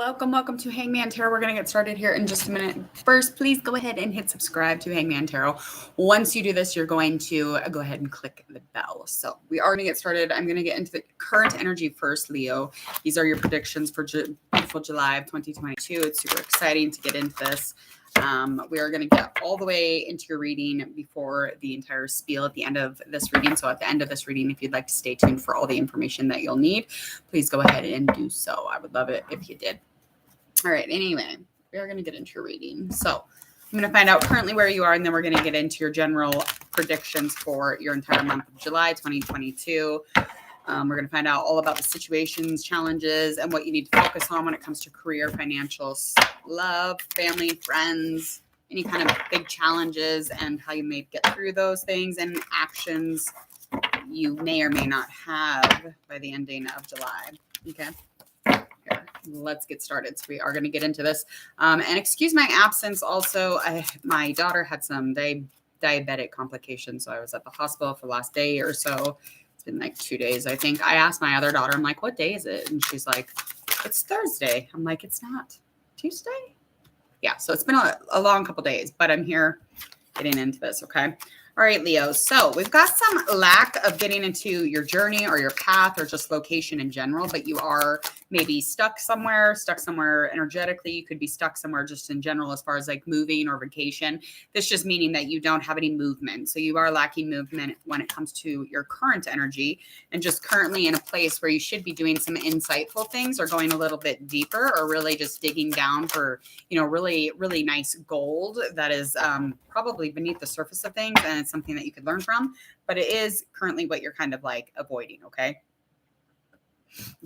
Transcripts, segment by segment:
Welcome to Hangman Tarot. We're going to get started here in just a minute. First, please go ahead and hit subscribe to Hangman Tarot. Once you do this, you're going to go ahead and click the bell. So we are going to get started. I'm going to get into the current energy first, Leo. These are your predictions for beautiful July of 2022. It's super exciting to get into this. We are going to get all the way into your reading before the entire spiel at the end of this reading. So at the end of this reading, if you'd like to stay tuned for all the information that you'll need, please go ahead and do so. I would love it if you did. All right. Anyway, we are going to get into your reading. So I'm going to find out currently where you are, and then we're going to get into your general predictions for your entire month of July 2022. We're going to find out all about the situations, challenges, and what you need to focus on when it comes to career, financials, love, family, friends, any kind of big challenges, and how you may get through those things, and actions you may or may not have by the ending of July. Okay. Here, let's get started. So we are going to get into this. And excuse my absence. Also, my daughter had some diabetic complications, so I was at the hospital for the last day or so. It's been like 2 days, I think. I asked my other daughter, I'm like, what day is it? And she's like, it's Thursday. I'm like, it's not Tuesday? Yeah, so it's been a long couple days, but I'm here getting into this, okay? All right, Leo. So we've got some lack of getting into your journey or your path or just location in general, but you are maybe stuck somewhere energetically. You could be stuck somewhere just in general as far as like moving or vacation. This just meaning that you don't have any movement. So you are lacking movement when it comes to your current energy and just currently in a place where you should be doing some insightful things or going a little bit deeper or really just digging down for, really, really nice gold that is probably beneath the surface of things. And it's something that you could learn from, but it is currently what you're kind of like avoiding. Okay.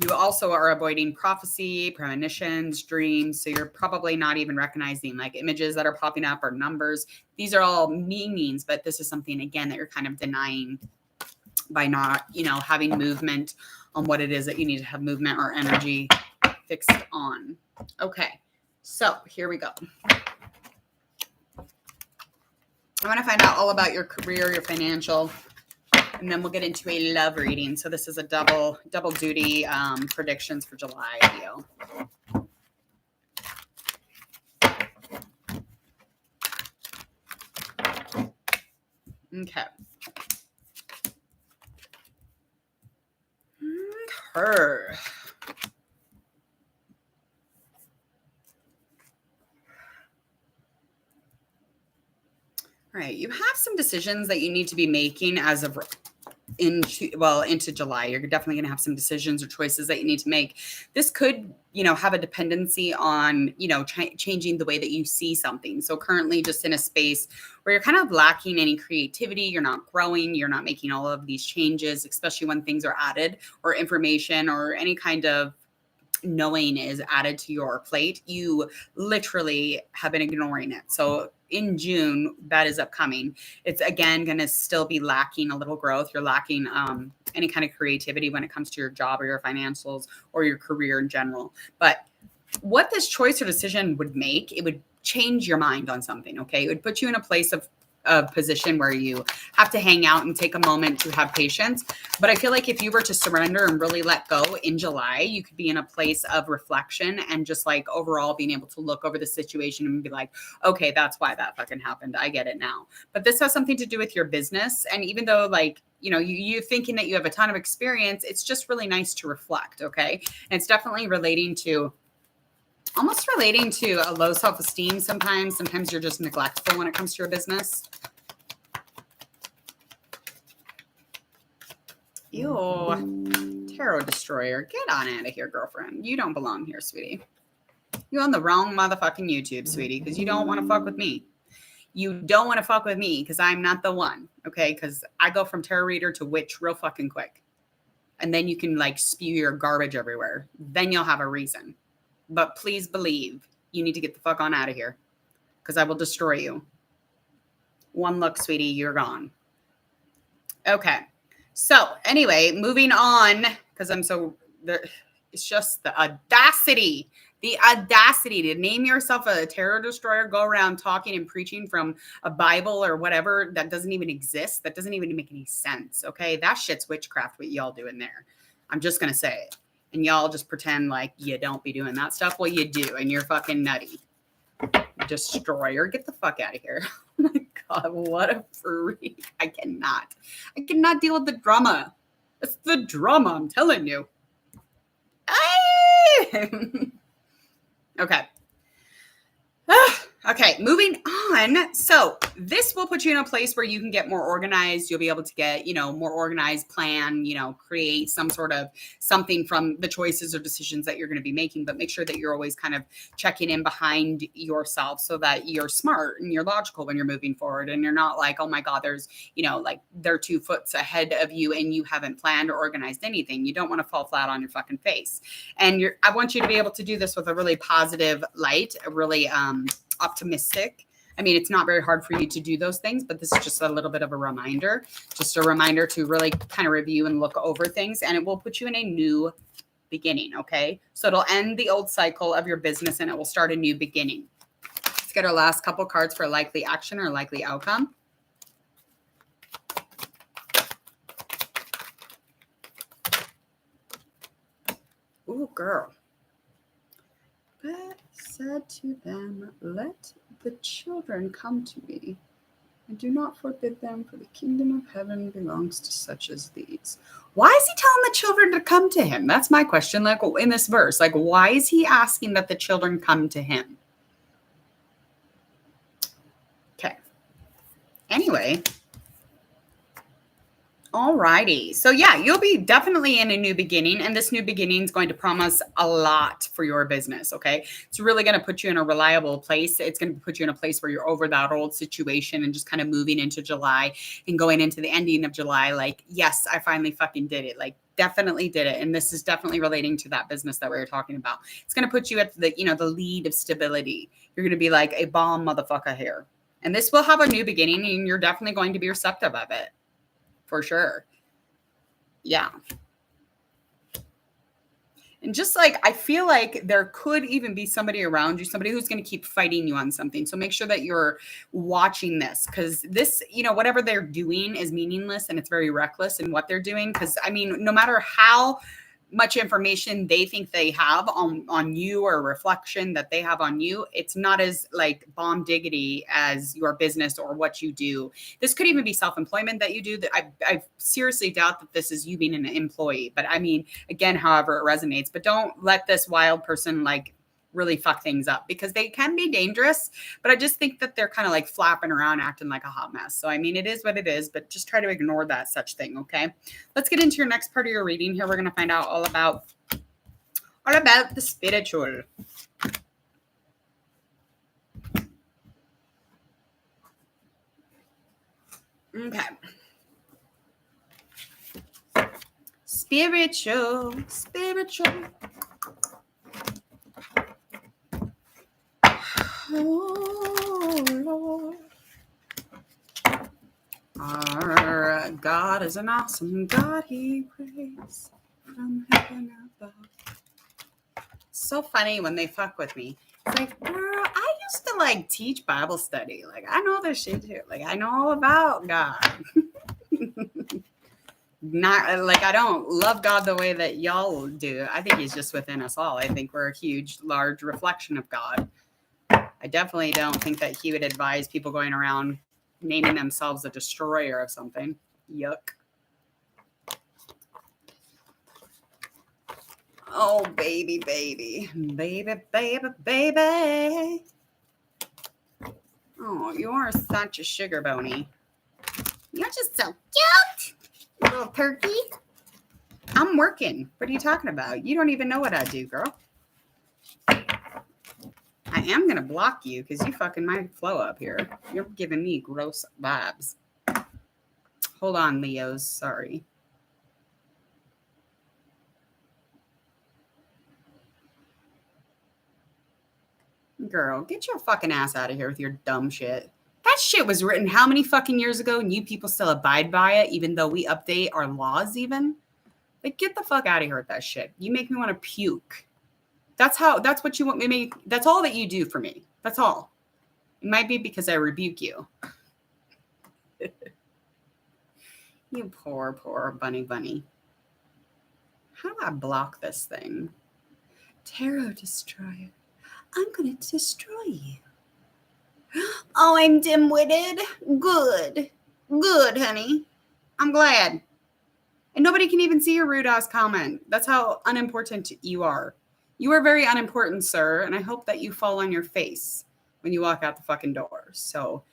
You also are avoiding prophecy, premonitions, dreams. So you're probably not even recognizing like images that are popping up or numbers. These are all meanings, but this is something again that you're kind of denying by not, having movement on what it is that you need to have movement or energy fixed on. Okay. So here we go. I want to find out all about your career, your financial, and then we'll get into a love reading. So this is a double duty predictions for July, Leo. Okay. Her. All right, you have some decisions that you need to be making as of into July. You're definitely going to have some decisions or choices that you need to make. This could, have a dependency on, changing the way that you see something. So currently just in a space where you're kind of lacking any creativity, you're not growing, you're not making all of these changes, especially when things are added or information or any kind of knowing is added to your plate. You literally have been ignoring it. So in June, that is upcoming. It's again going to still be lacking a little growth. You're lacking any kind of creativity when it comes to your job or your financials or your career in general. But what this choice or decision would make, it would change your mind on something. Okay. It would put you in a place of a position where you have to hang out and take a moment to have patience. But I feel like if you were to surrender and really let go in July, you could be in a place of reflection and just like overall being able to look over the situation and be like, okay, that's why that fucking happened. I get it now. But this has something to do with your business. And even though like, you thinking that you have a ton of experience, it's just really nice to reflect. Okay. And it's definitely almost relating to a low self-esteem sometimes. Sometimes you're just neglectful when it comes to your business. Ew. Tarot destroyer. Get on out of here, girlfriend. You don't belong here, sweetie. You're on the wrong motherfucking YouTube, sweetie, because you don't want to fuck with me. You don't want to fuck with me because I'm not the one, okay? Because I go from tarot reader to witch real fucking quick. And then you can like spew your garbage everywhere. Then you'll have a reason. But please believe you need to get the fuck on out of here because I will destroy you. One look, sweetie, you're gone. Okay. So anyway, moving on because it's just the audacity to name yourself a terror destroyer, go around talking and preaching from a Bible or whatever that doesn't even exist. That doesn't even make any sense. Okay. That shit's witchcraft, what y'all doing there. I'm just going to say it. And y'all just pretend like you don't be doing that stuff. Well, you do, and you're fucking nutty. Destroyer, get the fuck out of here. Oh my God, what a freak. I cannot deal with the drama. It's the drama, I'm telling you. Okay. Okay, moving on. So this will put you in a place where you can get more organized. You'll be able to get, more organized plan, create some sort of something from the choices or decisions that you're going to be making, but make sure that you're always kind of checking in behind yourself so that you're smart and you're logical when you're moving forward. And you're not like, oh my God, there's, like they're 2 foot ahead of you and you haven't planned or organized anything. You don't want to fall flat on your fucking face. And I want you to be able to do this with a really positive light, a really, optimistic. I mean, it's not very hard for you to do those things, but this is just a little bit of a reminder, to really kind of review and look over things, and it will put you in a new beginning. Okay. So it'll end the old cycle of your business and it will start a new beginning. Let's get our last couple cards for likely action or likely outcome. Ooh, girl. But said to them, let the children come to me, and do not forbid them, for the kingdom of heaven belongs to such as these. Why is he telling the children to come to him? That's my question. Like in this verse, like why is he asking that the children come to him? Okay. Anyway. Alrighty. So yeah, you'll be definitely in a new beginning, and this new beginning is going to promise a lot for your business. Okay. It's really going to put you in a reliable place. It's going to put you in a place where you're over that old situation and just kind of moving into July and going into the ending of July. Like, yes, I finally fucking did it. Like, definitely did it. And this is definitely relating to that business that we were talking about. It's going to put you at the, the lead of stability. You're going to be like a bomb motherfucker here. And this will have a new beginning, and you're definitely going to be receptive of it. For sure. Yeah. And just like, I feel like there could even be somebody around you, somebody who's going to keep fighting you on something. So make sure that you're watching this, because this, whatever they're doing is meaningless and it's very reckless in what they're doing. Because I mean, no matter how much information they think they have on you, or a reflection that they have on you, it's not as like bomb diggity as your business or what you do. This could even be self-employment that you do. That I seriously doubt that this is you being an employee, but I mean, again, however it resonates. But don't let this wild person like really fuck things up, because they can be dangerous. But I just think that they're kind of like flapping around, acting like a hot mess. So I mean, it is what it is, but just try to ignore that such thing. Okay, let's get into your next part of your reading here. We're going to find out all about the spiritual. Okay. Spiritual. Oh, Lord. Our God is an awesome God. He prays from heaven above. So funny when they fuck with me. It's like, girl, I used to like teach Bible study. Like, I know this shit too. Like, I know all about God. Not like I don't love God the way that y'all do. I think he's just within us all. I think we're a huge, large reflection of God. I definitely don't think that he would advise people going around naming themselves a destroyer of something. Yuck. Oh, baby. Oh, you are such a sugar bony. You're just so cute, little turkey. I'm working. What are you talking about? You don't even know what I do, girl. I am going to block you because you fucking my flow up here. You're giving me gross vibes. Hold on, Leos. Sorry. Girl, get your fucking ass out of here with your dumb shit. That shit was written how many fucking years ago, and you people still abide by it, even though we update our laws even? Like, get the fuck out of here with that shit. You make me want to puke. That's what you want me. That's all that you do for me. That's all. It might be because I rebuke you. You poor bunny. How do I block this thing? Tarot destroyer. I'm going to destroy you. Oh, I'm dim-witted. Good. Good, honey. I'm glad. And nobody can even see your rude ass comment. That's how unimportant you are. You are very unimportant, sir. And I hope that you fall on your face when you walk out the fucking door. So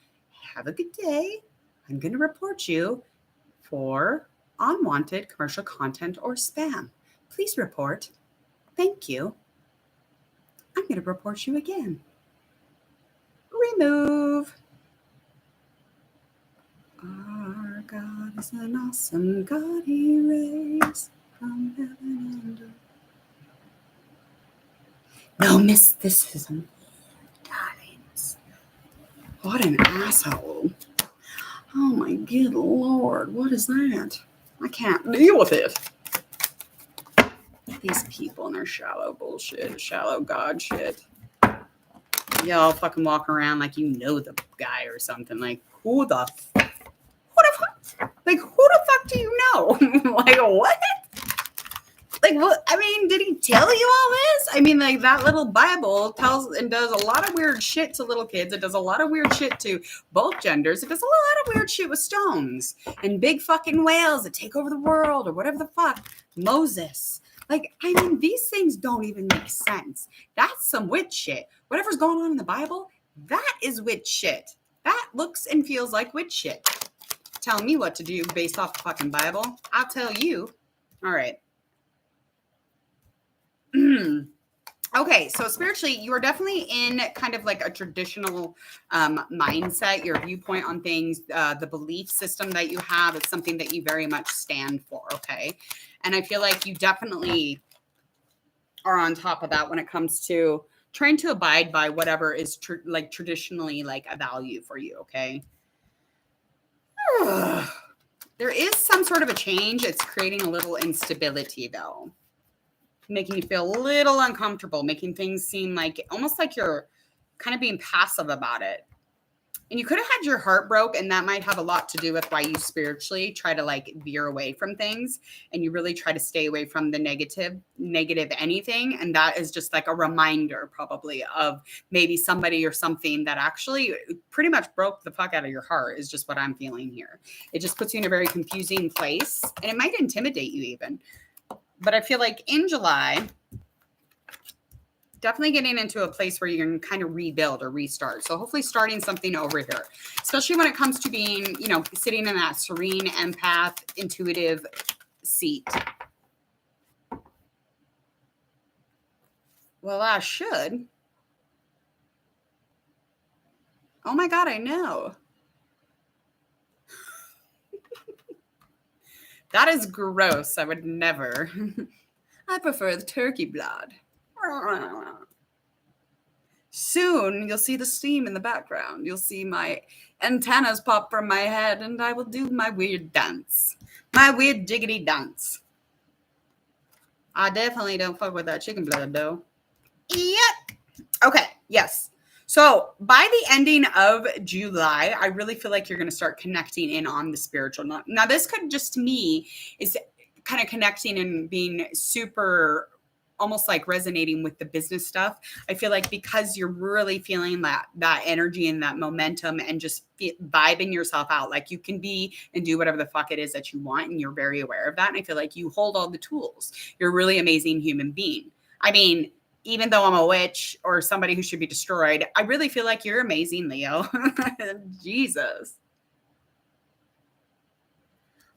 have a good day. I'm going to report you for unwanted commercial content or spam. Please report. Thank you. I'm going to report you again. Remove. Our God is an awesome God. He reigns from heaven and earth. No mysticism, darlings. What an asshole. Oh my good Lord. What is that? I can't deal with it. These people and their shallow bullshit, shallow God shit. Y'all fucking walk around like you know the guy or something. Like, who the fuck? Like, who the fuck do you know? Like, what? Like, what? I mean, did he tell you all this? I mean, like, that little Bible tells and does a lot of weird shit to little kids. It does a lot of weird shit to both genders. It does a lot of weird shit with stones and big fucking whales that take over the world or whatever the fuck. Moses. Like, I mean, these things don't even make sense. That's some witch shit. Whatever's going on in the Bible, that is witch shit. That looks and feels like witch shit. Telling me what to do based off the fucking Bible. I'll tell you. All right. Okay, so spiritually, you are definitely in kind of like a traditional mindset, your viewpoint on things, the belief system that you have is something that you very much stand for, okay? And I feel like you definitely are on top of that when it comes to trying to abide by whatever is traditionally like a value for you, okay? There is some sort of a change. It's creating a little instability, though. Making you feel a little uncomfortable, making things seem like almost like you're kind of being passive about it. And you could have had your heart broke, and that might have a lot to do with why you spiritually try to like veer away from things, and you really try to stay away from the negative anything. And that is just like a reminder probably of maybe somebody or something that actually pretty much broke the fuck out of your heart is just what I'm feeling here. It just puts you in a very confusing place, and it might intimidate you even. But I feel like in July, definitely getting into a place where you can kind of rebuild or restart. So hopefully starting something over here, especially when it comes to being, you know, sitting in that serene empath, intuitive seat. Well, I should. Oh my God, I know. That is gross. I would never. I prefer the turkey blood. Soon, you'll see the steam in the background. You'll see my antennas pop from my head, and I will do my weird dance. My weird jiggity dance. I definitely don't fuck with that chicken blood, though. Yep. Okay, yes. So by the ending of July, I really feel like you're going to start connecting in on the spiritual. Now, this could just to me is kind of connecting and being super almost like resonating with the business stuff. I feel like because you're really feeling that energy and that momentum and just vibing yourself out, like you can be and do whatever the fuck it is that you want. And you're very aware of that. And I feel like you hold all the tools. You're a really amazing human being. I mean, even though I'm a witch or somebody who should be destroyed, I really feel like you're amazing, Leo. Jesus.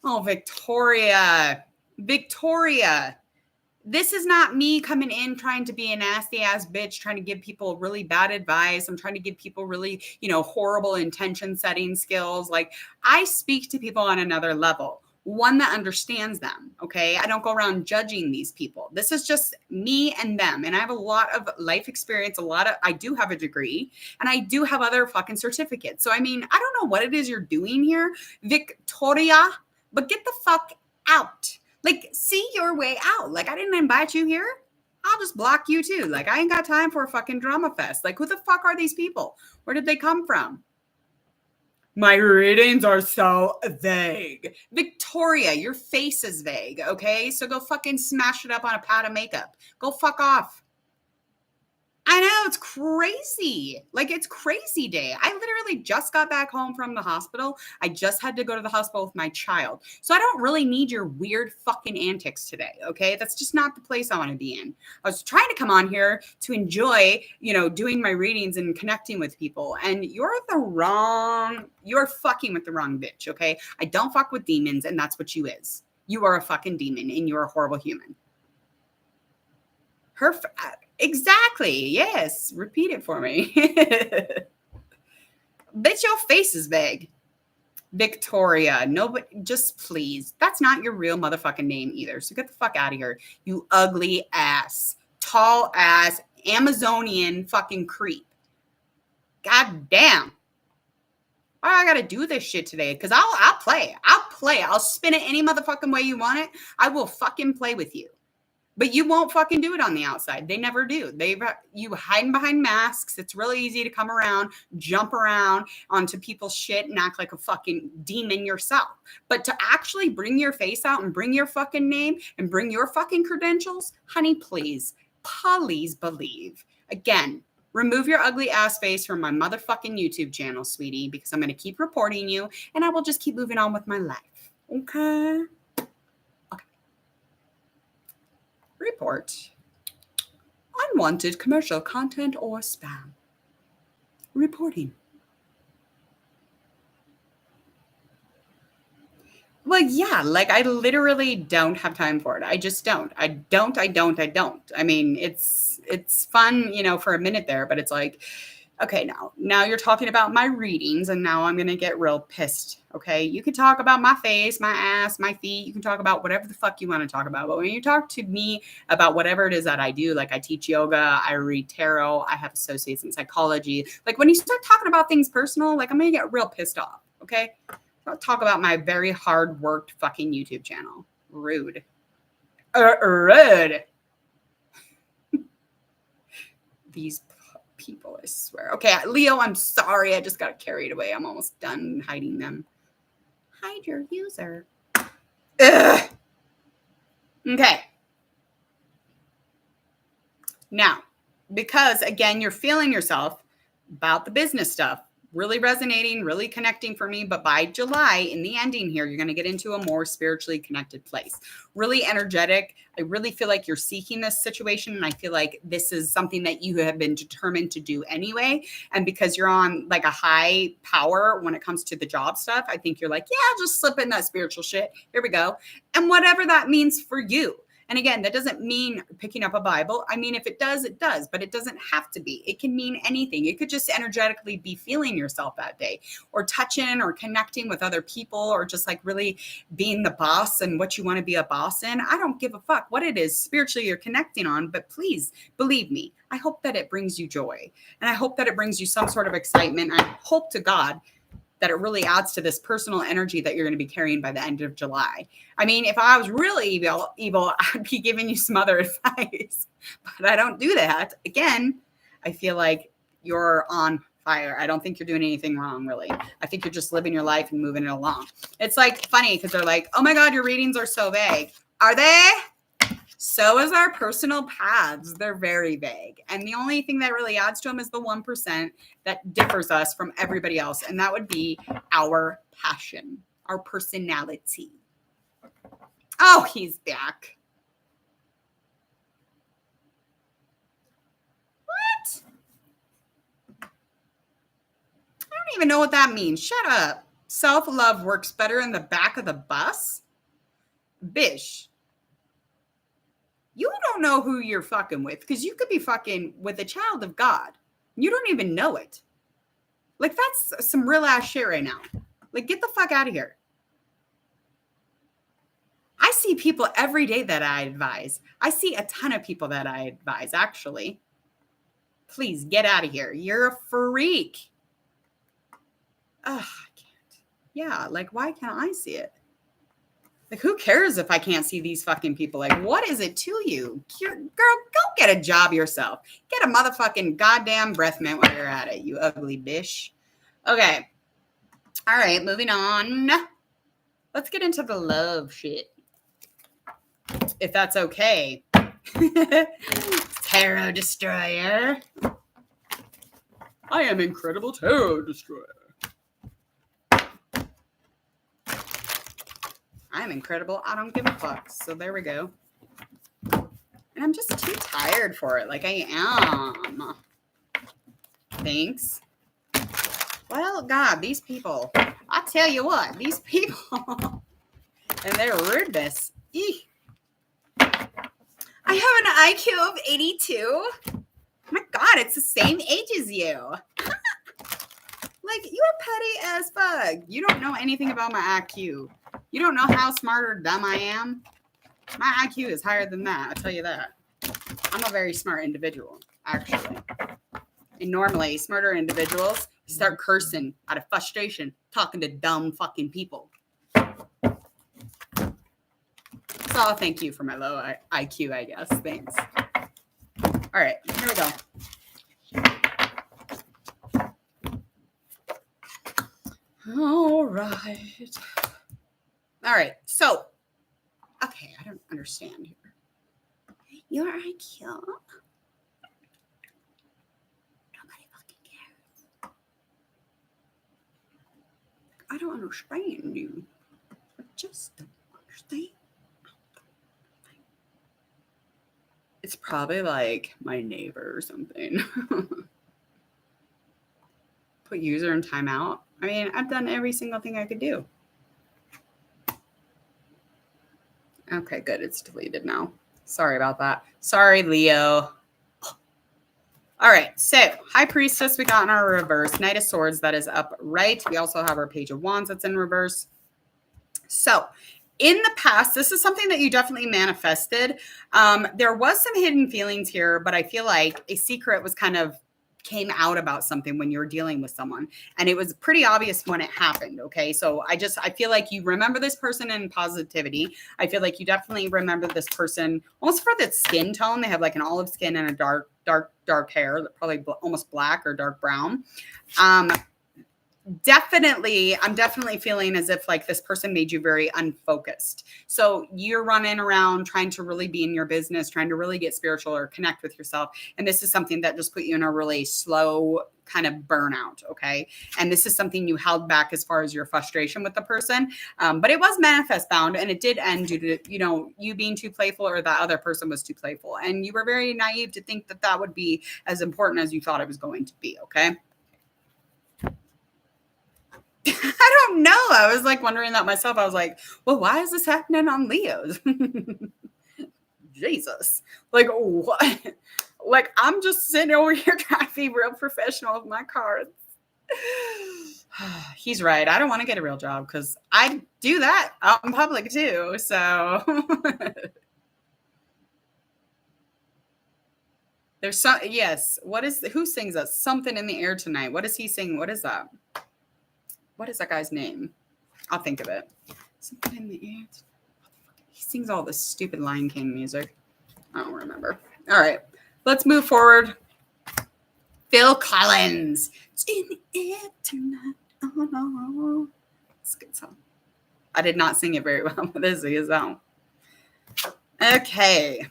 Oh, Victoria. Victoria. This is not me coming in trying to be a nasty ass bitch, trying to give people really bad advice. I'm trying to give people really, horrible intention setting skills. Like I speak to people on another level. One that understands them, okay? I don't go around judging these people. This is just me and them. And I have a lot of life experience, I do have a degree, and I do have other fucking certificates. So, I mean, I don't know what it is you're doing here, Victoria, but get the fuck out. Like, see your way out. Like, I didn't invite you here. I'll just block you too. Like, I ain't got time for a fucking drama fest. Like, who the fuck are these people? Where did they come from? My readings are so vague. Victoria, your face is vague, okay? So go fucking smash it up on a pad of makeup. Go fuck off. I know, it's crazy. Like, it's crazy day. I literally just got back home from the hospital. I just had to go to the hospital with my child. So I don't really need your weird fucking antics today, okay? That's just not the place I want to be in. I was trying to come on here to enjoy, doing my readings and connecting with people. And you're fucking with the wrong bitch, okay? I don't fuck with demons, and that's what you is. You are a fucking demon, and you're a horrible human. Exactly. Yes. Repeat it for me. Bitch, your face is vague. Victoria. Nobody, just please. That's not your real motherfucking name either. So get the fuck out of here. You ugly ass, tall ass, Amazonian fucking creep. God damn. Why do I gotta do this shit today? Because I'll play. I'll spin it any motherfucking way you want it. I will fucking play with you. But you won't fucking do it on the outside. They never do. You hiding behind masks. It's really easy to come around, jump around onto people's shit and act like a fucking demon yourself. But to actually bring your face out and bring your fucking name and bring your fucking credentials, honey, please believe. Again, remove your ugly ass face from my motherfucking YouTube channel, sweetie, because I'm going to keep reporting you and I will just keep moving on with my life. Okay? Report. Unwanted commercial content or spam. Reporting. Well, yeah, like I literally don't have time for it. I just don't. I don't. I mean, it's fun, for a minute there, but it's like, okay, now you're talking about my readings and now I'm going to get real pissed. Okay. You can talk about my face, my ass, my feet. You can talk about whatever the fuck you want to talk about. But when you talk to me about whatever it is that I do, like I teach yoga, I read tarot, I have associates in psychology. Like when you start talking about things personal, like I'm going to get real pissed off. Okay. I'll talk about my very hard worked fucking YouTube channel. Rude. Rude. These people, I swear. Okay, Leo, I'm sorry. I just got carried away. I'm almost done hiding them. Hide your user. Ugh. Okay. Now, because again, you're feeling yourself about the business stuff, really resonating, really connecting for me. But by July, in the ending here, you're going to get into a more spiritually connected place. Really energetic. I really feel like you're seeking this situation. And I feel like this is something that you have been determined to do anyway. And because you're on like a high power when it comes to the job stuff, I think you're like, yeah, I'll just slip in that spiritual shit. Here we go. And whatever that means for you. And again, that doesn't mean picking up a Bible. I mean, if it does, it does, but it doesn't have to be. It can mean anything. It could just energetically be feeling yourself that day or touching or connecting with other people or just like really being the boss and what you want to be a boss in. I don't give a fuck what it is spiritually you're connecting on, but please believe me. I hope that it brings you joy and I hope that it brings you some sort of excitement. I hope to God that it really adds to this personal energy that you're going to be carrying by the end of July. I mean, if I was really evil, I'd be giving you some other advice, but I don't do that. Again, I feel like you're on fire. I don't think you're doing anything wrong, really. I think you're just living your life and moving it along. It's like funny because they're like, oh my God, your readings are so vague. Are they? So is our personal paths. They're very vague. And the only thing that really adds to them is the 1% that differs us from everybody else. And that would be our passion, our personality. Oh, he's back. What? I don't even know what that means. Shut up. Self-love works better in the back of the bus? Bish. You don't know who you're fucking with because you could be fucking with a child of God. You don't even know it. Like, that's some real ass shit right now. Like, get the fuck out of here. I see people every day that I advise. I see a ton of people that I advise, actually. Please get out of here. You're a freak. Ugh, I can't. Yeah, like, why can't I see it? Like, who cares if I can't see these fucking people? Like, what is it to you? Girl, go get a job yourself. Get a motherfucking goddamn breath mint while you're at it, you ugly bitch. Okay. All right, moving on. Let's get into the love shit, if that's okay. Tarot Destroyer. I am Incredible Tarot Destroyer. I'm incredible. I don't give a fuck. So there we go. And I'm just too tired for it. Like I am. Thanks. Well, God, these people. I tell you what, these people and their rudeness. Eek. I have an IQ of 82. Oh my God, it's the same age as you. Like, you are petty as fuck. You don't know anything about my IQ. You don't know how smart or dumb I am. My IQ is higher than that, I'll tell you that. I'm a very smart individual, actually. And normally, smarter individuals start cursing out of frustration, talking to dumb fucking people. So I'll thank you for my low IQ, I guess. Thanks. All right, here we go. All right. All right. So, okay, I don't understand here. Your IQ? Nobody fucking cares. I don't understand you. I just don't understand. It's probably like my neighbor or something. Put user in timeout. I mean, I've done every single thing I could do. Okay, good. It's deleted now. Sorry about that. Sorry, Leo. All right. So, High Priestess, we got in our reverse. Knight of Swords, that is upright. We also have our Page of Wands that's in reverse. So, in the past, this is something that you definitely manifested. There was some hidden feelings here, but I feel like a secret was kind of came out about something when you were dealing with someone, and it was pretty obvious when it happened. Okay, so I feel like you remember this person in positivity. I feel like you definitely remember this person almost for the skin tone. They have like an olive skin and a dark hair, probably almost black or dark brown. I'm definitely feeling as if like this person made you very unfocused. So you're running around trying to really be in your business, trying to really get spiritual or connect with yourself. And this is something that just put you in a really slow kind of burnout. Okay. And this is something you held back as far as your frustration with the person. But it was manifest bound, and it did end due to, you being too playful, or that other person was too playful. And you were very naive to think that that would be as important as you thought it was going to be. Okay. I don't know. I was like wondering that myself. I was like, well, why is this happening on Leo's? Jesus. Like, what? Like, I'm just sitting over here trying to be real professional with my cards. He's right. I don't want to get a real job because I do that out in public too. So there's some, yes. Who sings that? Something in the Air Tonight. What does he sing? What is that? What is that guy's name? I'll think of it. Something in the air. He sings all this stupid Lion King music. I don't remember. All right. Let's move forward. Phil Collins. It's in the air tonight. Oh, no. It's a good song. I did not sing it very well, but this is song. Okay.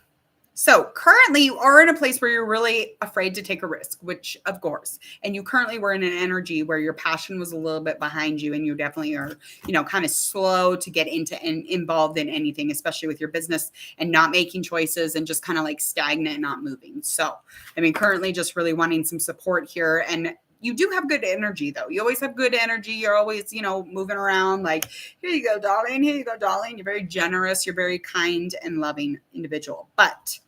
So currently you are in a place where you're really afraid to take a risk, which of course, and you currently were in an energy where your passion was a little bit behind you, and you definitely are, kind of slow to get into and involved in anything, especially with your business, and not making choices and just kind of like stagnant, not moving. So, I mean, currently just really wanting some support here. And you do have good energy though. You always have good energy. You're always, moving around like, here you go, darling. Here you go, darling. You're very generous. You're very kind and loving individual. But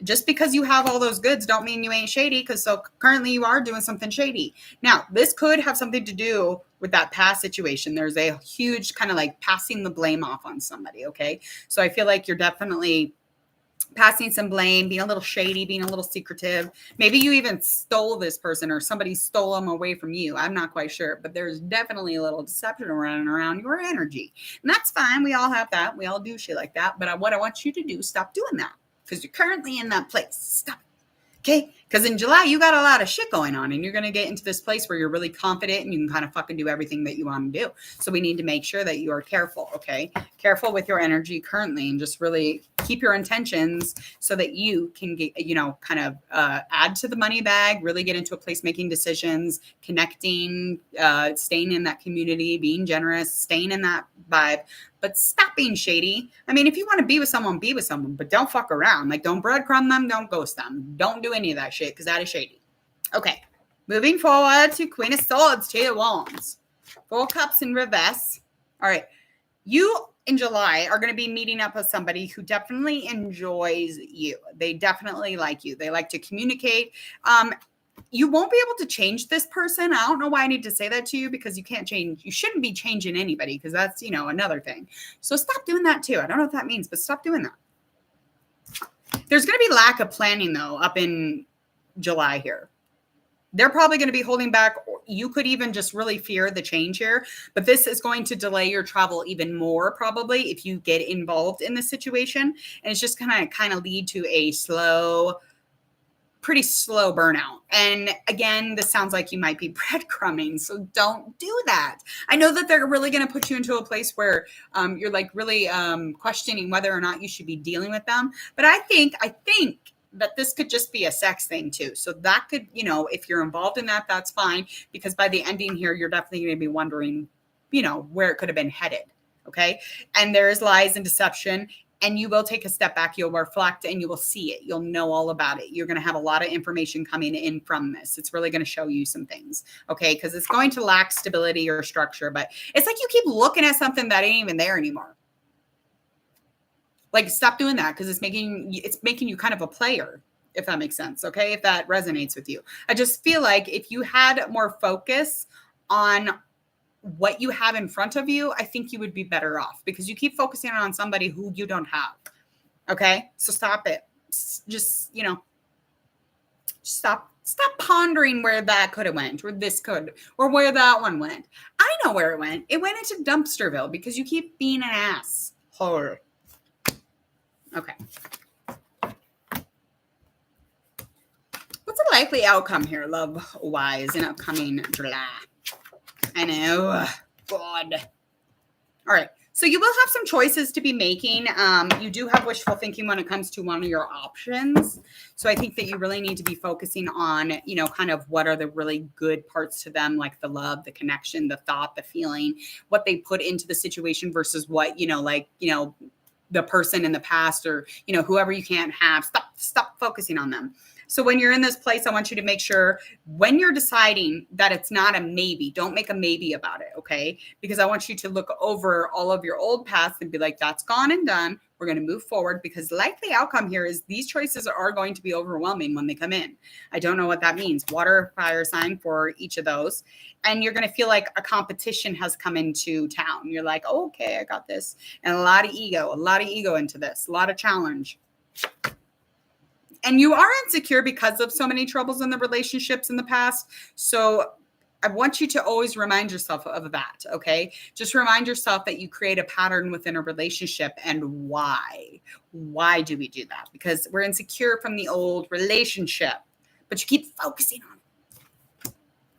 just because you have all those goods don't mean you ain't shady, because so currently you are doing something shady. Now, this could have something to do with that past situation. There's a huge kind of like passing the blame off on somebody, okay? So I feel like you're definitely passing some blame, being a little shady, being a little secretive. Maybe you even stole this person, or somebody stole them away from you. I'm not quite sure, but there's definitely a little deception running around your energy. And that's fine. We all have that. We all do shit like that. But what I want you to do, stop doing that. Because you're currently in that place. Stop it. Okay. Because in July, you got a lot of shit going on and you're going to get into this place where you're really confident and you can kind of fucking do everything that you want to do. So we need to make sure that you are careful. Okay. Careful with your energy currently and just really keep your intentions so that you can get, kind of add to the money bag, really get into a place making decisions, connecting, staying in that community, being generous, staying in that vibe. But stop being shady. I mean, if you want to be with someone, but don't fuck around. Like, don't breadcrumb them, don't ghost them. Don't do any of that shit because that is shady. Okay, moving forward to Queen of Swords, Two of Wands. 4 Cups in reverse. All right, you in July are going to be meeting up with somebody who definitely enjoys you. They definitely like you. They like to communicate. You won't be able to change this person. I don't know why I need to say that to you because you can't change. You shouldn't be changing anybody because that's, another thing. So stop doing that too. I don't know what that means, but stop doing that. There's going to be lack of planning though up in July here. They're probably going to be holding back. You could even just really fear the change here, but this is going to delay your travel even more probably if you get involved in this situation. And it's just going to kind of lead to a pretty slow burnout. And again, this sounds like you might be breadcrumbing, so don't do that. I know that they're really going to put you into a place where you're like really questioning whether or not you should be dealing with them. But I think that this could just be a sex thing too. So that could, if you're involved in that, that's fine. Because by the ending here, you're definitely going to be wondering, where it could have been headed. Okay. And there is lies and deception. And you will take a step back, you'll reflect, and you will see it. You'll know all about it. You're going to have a lot of information coming in from this. It's really going to show you some things, okay? Because it's going to lack stability or structure, but it's like you keep looking at something that ain't even there anymore. Like, stop doing that because it's making you kind of a player, if that makes sense, okay? If that resonates with you. I just feel like if you had more focus on what you have in front of you, I think you would be better off because you keep focusing on somebody who you don't have. Okay. So stop it. Just, stop pondering where that could have went or this could, or where that one went. I know where it went. It went into Dumpsterville because you keep being an ass. Horror. Okay. What's a likely outcome here, love-wise, in upcoming July? I know. God. All right. So you will have some choices to be making. You do have wishful thinking when it comes to one of your options. So I think that you really need to be focusing on, kind of what are the really good parts to them, like the love, the connection, the thought, the feeling, what they put into the situation versus what, the person in the past or, whoever you can't have. Stop focusing on them. So when you're in this place, I want you to make sure when you're deciding that it's not a maybe, don't make a maybe about it, okay? Because I want you to look over all of your old past and be like, that's gone and done. We're going to move forward because likely outcome here is these choices are going to be overwhelming when they come in. I don't know what that means. Water, fire sign for each of those. And you're going to feel like a competition has come into town. You're like, oh, okay, I got this. And a lot of ego into this, a lot of challenge. And you are insecure because of so many troubles in the relationships in the past. So I want you to always remind yourself of that, okay? Just remind yourself that you create a pattern within a relationship and why. Why do we do that? Because we're insecure from the old relationship, but you keep focusing on it.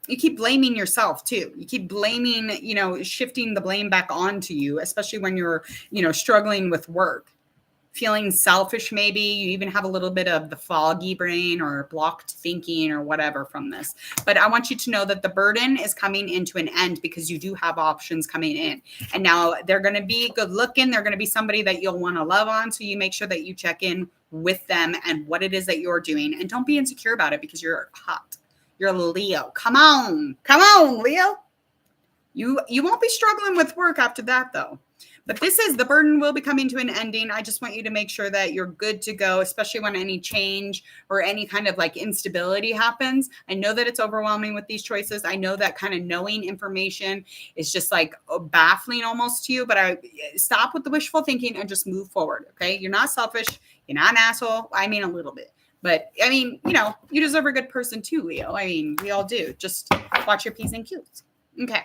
You keep blaming yourself too. You keep blaming, shifting the blame back onto you, especially when you're, struggling with work. Feeling selfish, maybe you even have a little bit of the foggy brain or blocked thinking or whatever from this. But I want you to know that the burden is coming into an end because you do have options coming in. And now they're going to be good looking. They're going to be somebody that you'll want to love on. So you make sure that you check in with them and what it is that you're doing. And don't be insecure about it because you're hot. You're a Leo. Come on, Leo. You won't be struggling with work after that though. But the burden will be coming to an ending. I just want you to make sure that you're good to go, especially when any change or any kind of like instability happens. I know that it's overwhelming with these choices. I know that kind of knowing information is just like baffling almost to you, but I stop with the wishful thinking and just move forward. Okay. You're not selfish. You're not an asshole. I mean, a little bit, but I mean, you deserve a good person too, Leo. I mean, we all do. Just watch your P's and Q's. Okay.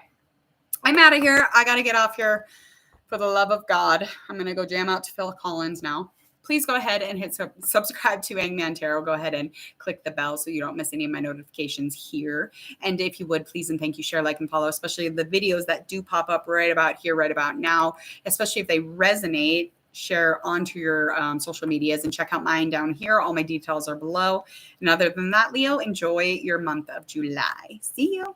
I'm out of here. I got to get off here. For the love of God, I'm going to go jam out to Phil Collins now. please go ahead and hit subscribe to Hangman Tarot. Go ahead and click the bell so you don't miss any of my notifications here. And if you would, please and thank you, share, like, and follow, especially the videos that do pop up right about here, right about now, especially if they resonate. Share onto your social medias and check out mine down here. All my details are below. And other than that, Leo, enjoy your month of July. See you.